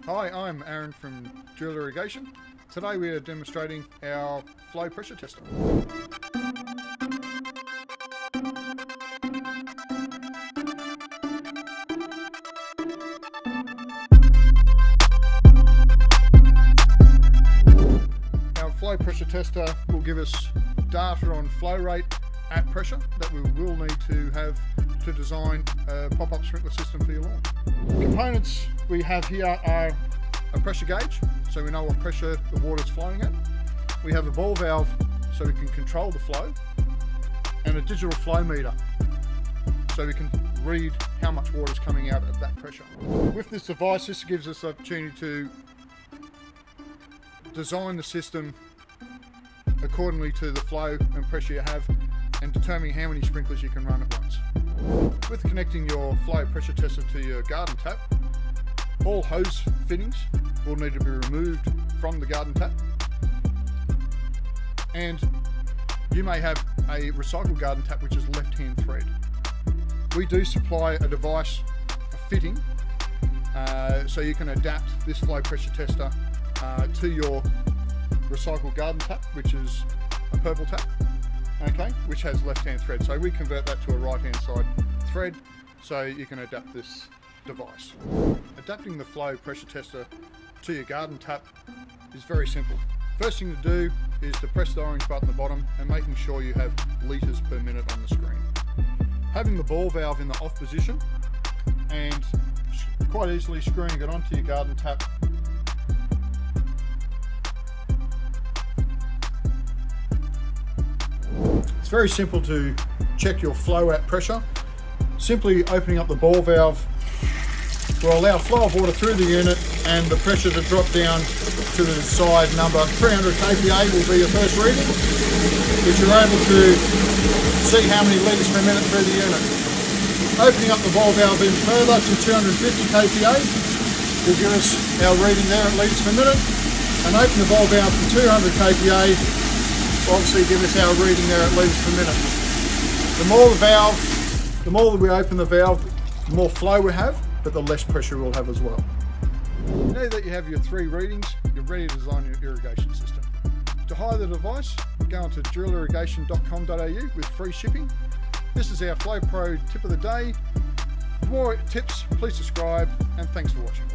Hi, I'm Aaron from Drill Irrigation. Today we are demonstrating our flow pressure tester. Our flow pressure tester will give us data on flow rate at pressure that we will need to have to design a pop-up sprinkler system for your lawn. Components we have here are a pressure gauge, so we know what pressure the water is flowing at. We have a ball valve so we can control the flow, and a digital flow meter so we can read how much water is coming out at that pressure. With this device, this gives us the opportunity to design the system accordingly to the flow and pressure you have, and determining how many sprinklers you can run at once. With connecting your flow pressure tester to your garden tap, all hose fittings will need to be removed from the garden tap, and you may have a recycled garden tap which is left-hand thread. We do supply a device, a fitting, so you can adapt this flow pressure tester to your recycled garden tap, which is a purple tap, okay, which has left-hand thread. So we convert that to a right-hand side thread so you can adapt this device. Adapting the flow pressure tester to your garden tap is very simple. First thing to do is to press the orange button at the bottom and making sure you have litres per minute on the screen. Having the ball valve in the off position and quite easily screwing it onto your garden tap. It's very simple to check your flow at pressure. Simply opening up the ball valve will allow flow of water through the unit and the pressure to drop down to the desired number. 300 kPa will be your first reading, which you're able to see how many litres per minute through the unit. Opening up the ball valve even further to 250 kPa will give us our reading there at litres per minute, and open the ball valve to 200 kPa will obviously give us our reading there at litres per minute. The more that we open the valve, the more flow we have, but the less pressure we'll have as well. Now that you have your 3 readings, you're ready to design your irrigation system. To hire the device, go onto drillirrigation.com.au with free shipping. This is our Flow Pro tip of the day. For more tips, please subscribe, and thanks for watching.